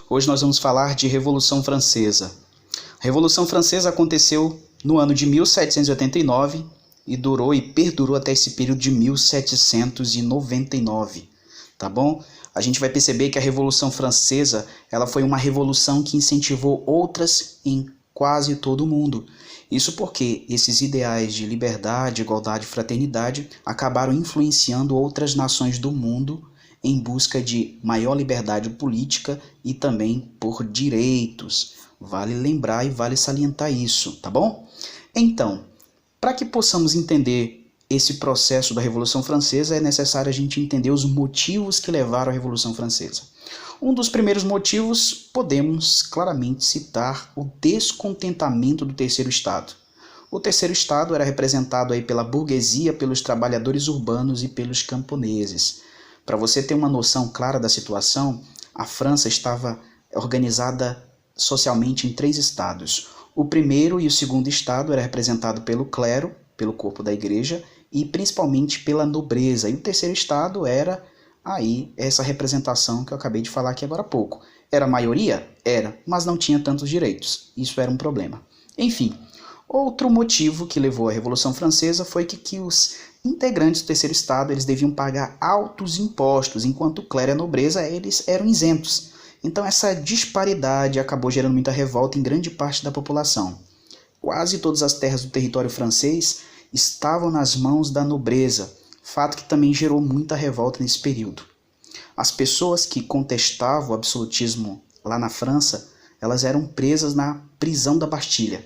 Hoje nós vamos falar de Revolução Francesa. A Revolução Francesa aconteceu no ano de 1789 e durou e perdurou até esse período de 1799, tá bom? A gente vai perceber que a Revolução Francesa ela foi uma revolução que incentivou outras em quase todo o mundo. Isso porque esses ideais de liberdade, igualdade e fraternidade acabaram influenciando outras nações do mundo em busca de maior liberdade política e também por direitos. Vale lembrar e vale salientar isso, tá bom? Então, para que possamos entender esse processo da Revolução Francesa, é necessário a gente entender os motivos que levaram à Revolução Francesa. Um dos primeiros motivos podemos claramente citar o descontentamento do terceiro estado. O terceiro estado era representado aí pela burguesia, pelos trabalhadores urbanos e pelos camponeses. Para você ter uma noção clara da situação, a França estava organizada socialmente em 3 estados. O primeiro e o segundo estado era representado pelo clero, pelo corpo da igreja, e principalmente pela nobreza. E o terceiro estado era aí essa representação que eu acabei de falar aqui agora há pouco. Era a maioria? Era, mas não tinha tantos direitos. Isso era um problema. Enfim, outro motivo que levou à Revolução Francesa foi que os integrantes do terceiro estado eles deviam pagar altos impostos, enquanto o clero e a nobreza eles eram isentos. Então essa disparidade acabou gerando muita revolta em grande parte da população. Quase todas as terras do território francês estavam nas mãos da nobreza, fato que também gerou muita revolta nesse período. As pessoas que contestavam o absolutismo lá na França, elas eram presas na prisão da Bastilha,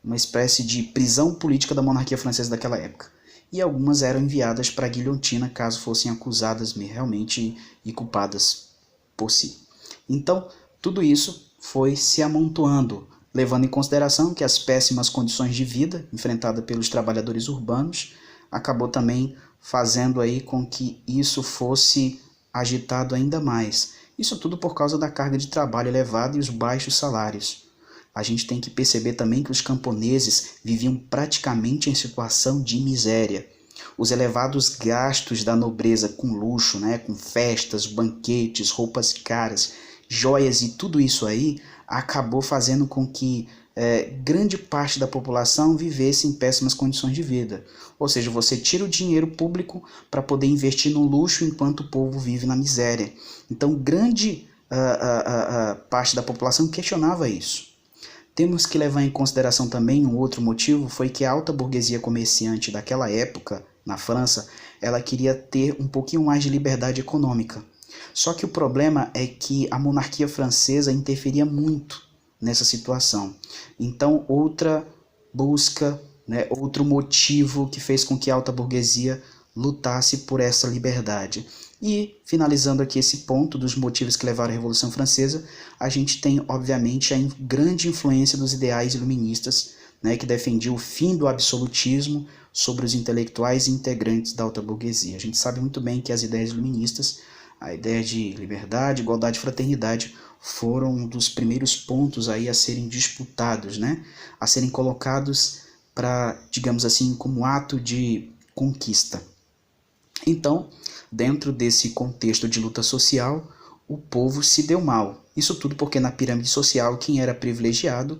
uma espécie de prisão política da monarquia francesa daquela época. E algumas eram enviadas para a guilhotina caso fossem acusadas realmente e culpadas por si. Então, tudo isso foi se amontoando, levando em consideração que as péssimas condições de vida enfrentadas pelos trabalhadores urbanos acabou também fazendo aí com que isso fosse agitado ainda mais. Isso tudo por causa da carga de trabalho elevada e os baixos salários. A gente tem que perceber também que os camponeses viviam praticamente em situação de miséria. Os elevados gastos da nobreza com luxo, com festas, banquetes, roupas caras, joias e tudo isso aí, acabou fazendo com que grande parte da população vivesse em péssimas condições de vida. Ou seja, você tira o dinheiro público para poder investir no luxo enquanto o povo vive na miséria. Então, grande parte da população questionava isso. Temos que levar em consideração também um outro motivo, foi que a alta burguesia comerciante daquela época, na França, ela queria ter um pouquinho mais de liberdade econômica. Só que o problema é que a monarquia francesa interferia muito nessa situação. Então, outra busca, outro motivo que fez com que a alta burguesia lutasse por essa liberdade. E, finalizando aqui esse ponto dos motivos que levaram à Revolução Francesa, a gente tem, obviamente, a grande influência dos ideais iluministas, que defendiam o fim do absolutismo sobre os intelectuais e integrantes da alta burguesia. A gente sabe muito bem que as ideias iluministas, a ideia de liberdade, igualdade e fraternidade, foram um dos primeiros pontos aí a serem disputados, a serem colocados para, digamos assim, como ato de conquista. Então, dentro desse contexto de luta social, o povo se deu mal. Isso tudo porque na pirâmide social quem era privilegiado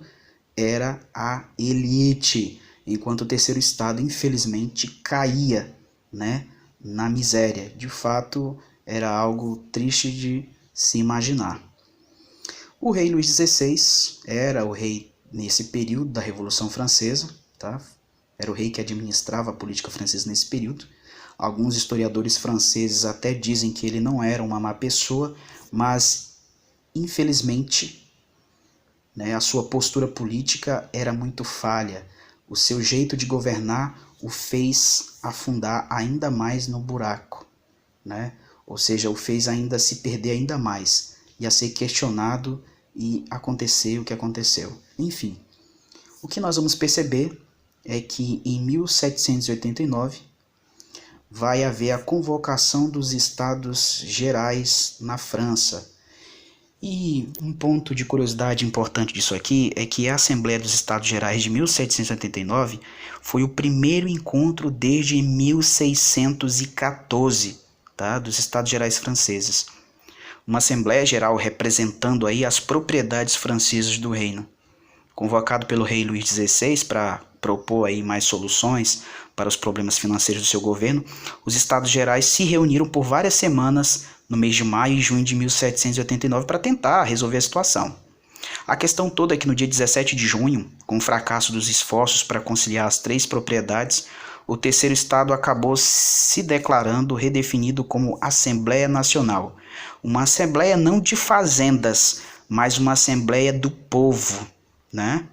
era a elite, enquanto o terceiro estado infelizmente caía, na miséria. De fato, era algo triste de se imaginar. O rei Luís XVI era o rei nesse período da Revolução Francesa, tá? Era o rei que administrava a política francesa nesse período. Alguns historiadores franceses até dizem que ele não era uma má pessoa, mas, infelizmente, a sua postura política era muito falha. O seu jeito de governar o fez afundar ainda mais no buraco, Ou seja, o fez ainda se perder ainda mais, e a ser questionado e acontecer o que aconteceu. Enfim, o que nós vamos perceber é que em 1789, vai haver a convocação dos Estados Gerais na França. E um ponto de curiosidade importante disso aqui é que a Assembleia dos Estados Gerais de 1789 foi o primeiro encontro desde 1614, dos Estados Gerais franceses. uma Assembleia Geral representando aí as propriedades francesas do reino. Convocado pelo rei Luís XVI para propor aí mais soluções para os problemas financeiros do seu governo, os Estados Gerais se reuniram por várias semanas no mês de maio e junho de 1789 para tentar resolver a situação. A questão toda é que no dia 17 de junho, com o fracasso dos esforços para conciliar as três propriedades, o terceiro estado acabou se declarando redefinido como Assembleia Nacional. Uma assembleia não de fazendas, mas uma assembleia do povo, né?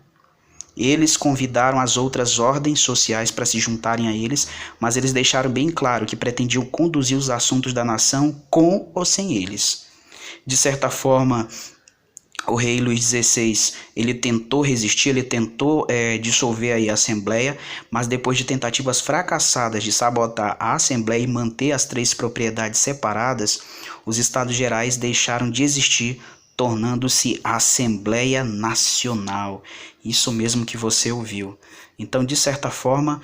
Eles convidaram as outras ordens sociais para se juntarem a eles, mas eles deixaram bem claro que pretendiam conduzir os assuntos da nação com ou sem eles. De certa forma, o rei Luís XVI, ele tentou resistir, ele tentou dissolver aí a Assembleia, mas depois de tentativas fracassadas de sabotar a Assembleia e manter as três propriedades separadas, os Estados Gerais deixaram de existir, tornando-se a Assembleia Nacional. Isso mesmo que você ouviu. Então, de certa forma,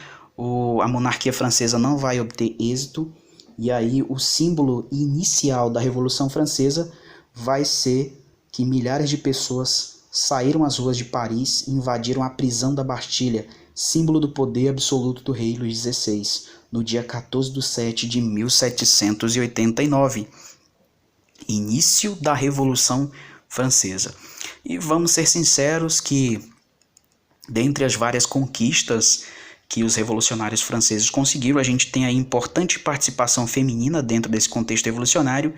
a monarquia francesa não vai obter êxito, e aí o símbolo inicial da Revolução Francesa vai ser que milhares de pessoas saíram às ruas de Paris e invadiram a prisão da Bastilha, símbolo do poder absoluto do rei Luís XVI, no dia 14 de setembro de 1789, início da Revolução Francesa. E vamos ser sinceros que, dentre as várias conquistas que os revolucionários franceses conseguiram, a gente tem a importante participação feminina dentro desse contexto revolucionário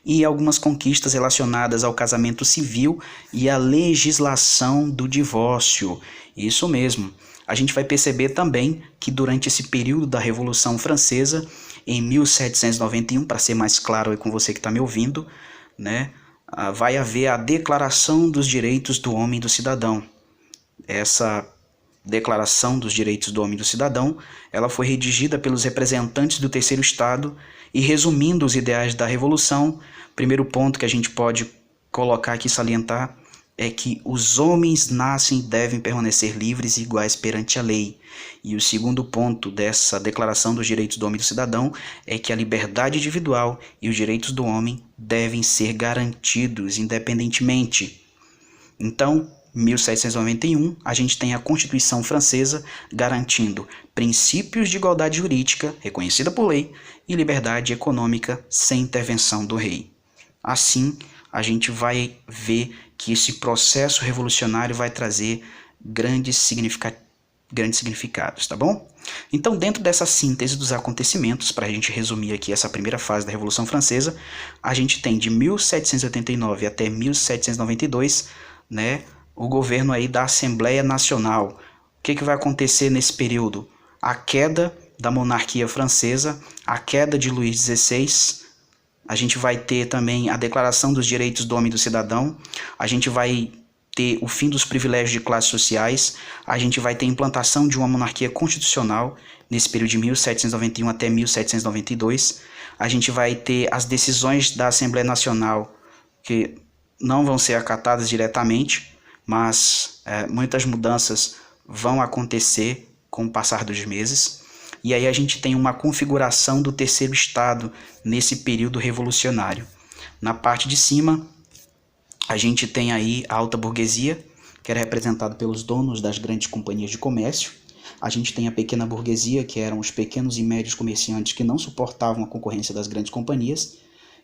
e algumas conquistas relacionadas ao casamento civil e à legislação do divórcio. Isso mesmo. A gente vai perceber também que durante esse período da Revolução Francesa, em 1791, para ser mais claro aí com você que está me ouvindo, né, vai haver a Declaração dos Direitos do Homem e do Cidadão. Essa Declaração dos Direitos do Homem e do Cidadão, ela foi redigida pelos representantes do terceiro estado e, resumindo os ideais da Revolução, primeiro ponto que a gente pode colocar aqui, salientar, é que os homens nascem e devem permanecer livres e iguais perante a lei. E o segundo ponto dessa Declaração dos Direitos do Homem e do Cidadão é que a liberdade individual e os direitos do homem devem ser garantidos independentemente. Então, 1791, a gente tem a Constituição Francesa garantindo princípios de igualdade jurídica, reconhecida por lei, e liberdade econômica sem intervenção do rei. Assim, a gente vai ver que esse processo revolucionário vai trazer grandes significados, tá bom? Então, dentro dessa síntese dos acontecimentos, para a gente resumir aqui essa primeira fase da Revolução Francesa, a gente tem de 1789 até 1792, né, o governo aí da Assembleia Nacional. O que vai acontecer nesse período? A queda da monarquia francesa, a queda de Luís XVI, a gente vai ter também a Declaração dos Direitos do Homem e do Cidadão, a gente vai ter o fim dos privilégios de classes sociais, a gente vai ter a implantação de uma monarquia constitucional nesse período de 1791 até 1792, a gente vai ter as decisões da Assembleia Nacional que não vão ser acatadas diretamente, mas muitas mudanças vão acontecer com o passar dos meses. E aí a gente tem uma configuração do terceiro estado nesse período revolucionário. Na parte de cima, a gente tem aí a alta burguesia, que era representada pelos donos das grandes companhias de comércio. A gente tem a pequena burguesia, que eram os pequenos e médios comerciantes que não suportavam a concorrência das grandes companhias.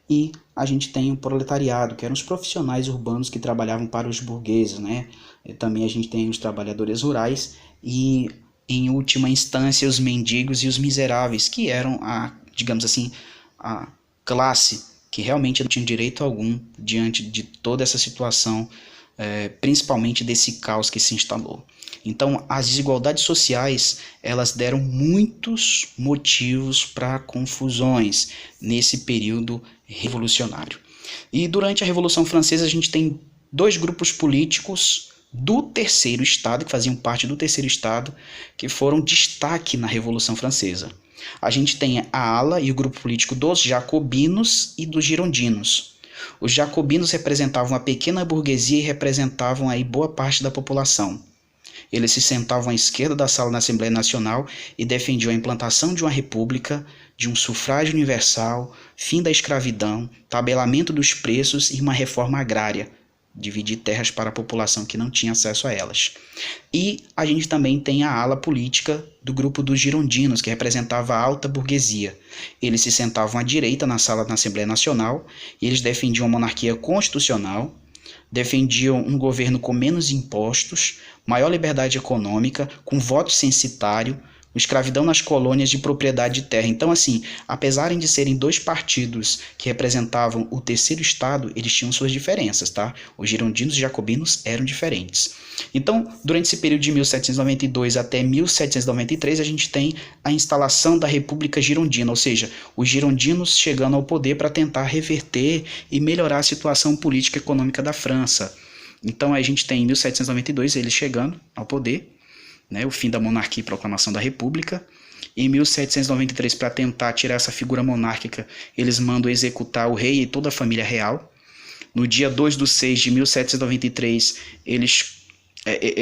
E a gente tem o proletariado, que eram os profissionais urbanos que trabalhavam para os burgueses, né? E também a gente tem os trabalhadores rurais e, em última instância, os mendigos e os miseráveis, que eram digamos assim, a classe que realmente não tinha direito algum diante de toda essa situação, principalmente desse caos que se instalou. Então, as desigualdades sociais, elas deram muitos motivos para confusões nesse período revolucionário. E durante a Revolução Francesa, a gente tem dois grupos políticos do terceiro estado, que faziam parte do terceiro estado, que foram destaque na Revolução Francesa. A gente tem a ala e o grupo político dos jacobinos e dos girondinos. Os jacobinos representavam a pequena burguesia e representavam aí boa parte da população. Eles se sentavam à esquerda da sala da Assembleia Nacional e defendiam a implantação de uma república, de um sufrágio universal, fim da escravidão, tabelamento dos preços e uma reforma agrária, dividir terras para a população que não tinha acesso a elas. E a gente também tem a ala política do grupo dos girondinos, que representava a alta burguesia. Eles se sentavam à direita na sala da Assembleia Nacional e eles defendiam a monarquia constitucional, defendiam um governo com menos impostos, maior liberdade econômica, com voto censitário, escravidão nas colônias de propriedade de terra. Então, assim, apesar de serem dois partidos que representavam o terceiro estado, eles tinham suas diferenças, tá? Os girondinos e jacobinos eram diferentes. Então, durante esse período de 1792 até 1793, a gente tem a instalação da República Girondina, ou seja, os girondinos chegando ao poder para tentar reverter e melhorar a situação política e econômica da França. Então, a gente tem em 1792 eles chegando ao poder, né, o fim da monarquia e proclamação da república. Em 1793, para tentar tirar essa figura monárquica, eles mandam executar o rei e toda a família real. No dia 2/6 de 1793,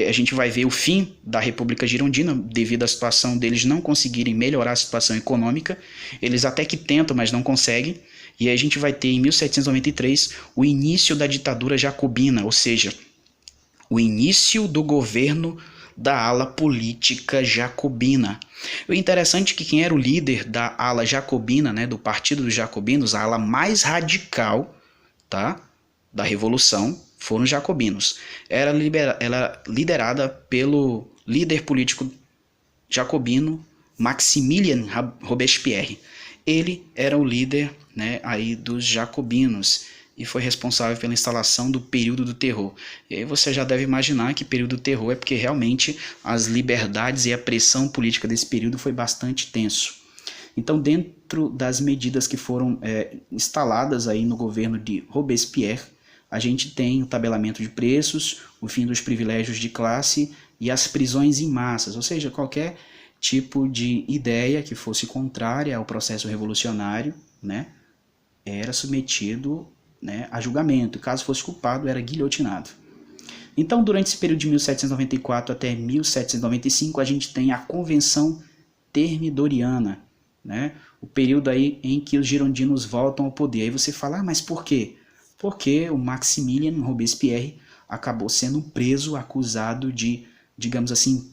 a gente vai ver o fim da República Girondina, devido à situação deles não conseguirem melhorar a situação econômica. Eles até que tentam, mas não conseguem. E aí a gente vai ter, em 1793, o início da ditadura jacobina, ou seja, o início do governo da ala política jacobina. O interessante é que quem era o líder da ala jacobina, né, do Partido dos Jacobinos, a ala mais radical, tá, da Revolução, foram os jacobinos. Era liderada pelo líder político jacobino Maximilien Robespierre. Ele era o líder, né, aí dos jacobinos e foi responsável pela instalação do período do terror. E aí você já deve imaginar que período do terror é porque realmente as liberdades e a pressão política desse período foi bastante tenso. Então, dentro das medidas que foram instaladas aí no governo de Robespierre, a gente tem o tabelamento de preços, o fim dos privilégios de classe e as prisões em massas, ou seja, qualquer tipo de ideia que fosse contrária ao processo revolucionário, né, era submetido, né, a julgamento. Caso fosse culpado, era guilhotinado. Então, durante esse período de 1794 até 1795, a gente tem a Convenção Thermidoriana, né, o período aí em que os girondinos voltam ao poder. Aí você fala, mas por quê? Porque o Maximilien Robespierre acabou sendo preso, acusado de, digamos assim,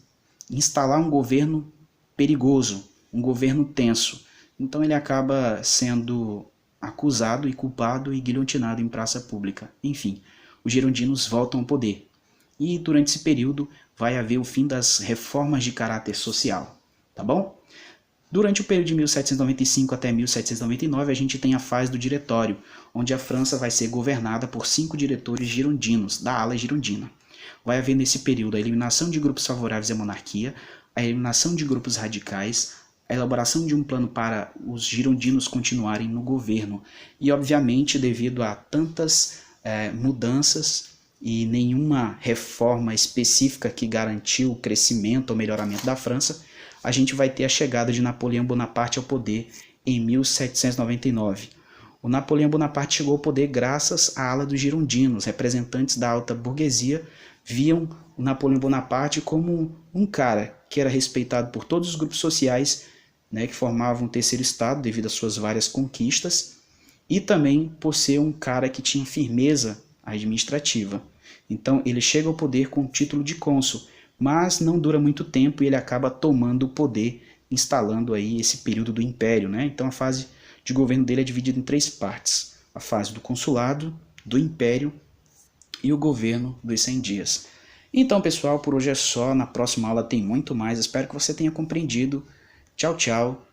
instalar um governo perigoso, um governo tenso. Então ele acaba sendo acusado e culpado e guilhotinado em praça pública. Enfim, os girondinos voltam ao poder. E durante esse período vai haver o fim das reformas de caráter social, tá bom? Durante o período de 1795 até 1799, a gente tem a fase do diretório, onde a França vai ser governada por 5 diretores girondinos, da ala girondina. Vai haver nesse período a eliminação de grupos favoráveis à monarquia, a eliminação de grupos radicais, a elaboração de um plano para os girondinos continuarem no governo. E, obviamente, devido a tantas mudanças e nenhuma reforma específica que garantiu o crescimento ou melhoramento da França, a gente vai ter a chegada de Napoleão Bonaparte ao poder em 1799. O Napoleão Bonaparte chegou ao poder graças à ala dos girondinos. Representantes da alta burguesia viam o Napoleão Bonaparte como um cara que era respeitado por todos os grupos sociais, né, que formavam o terceiro estado devido às suas várias conquistas, e também por ser um cara que tinha firmeza administrativa. Então ele chega ao poder com o título de cônsul, mas não dura muito tempo e ele acaba tomando o poder, instalando aí esse período do império, né? Então a fase de governo dele é dividida em 3 partes: a fase do consulado, do império e o governo dos 100 dias. Então, pessoal, por hoje é só. Na próxima aula tem muito mais. Espero que você tenha compreendido. Tchau, tchau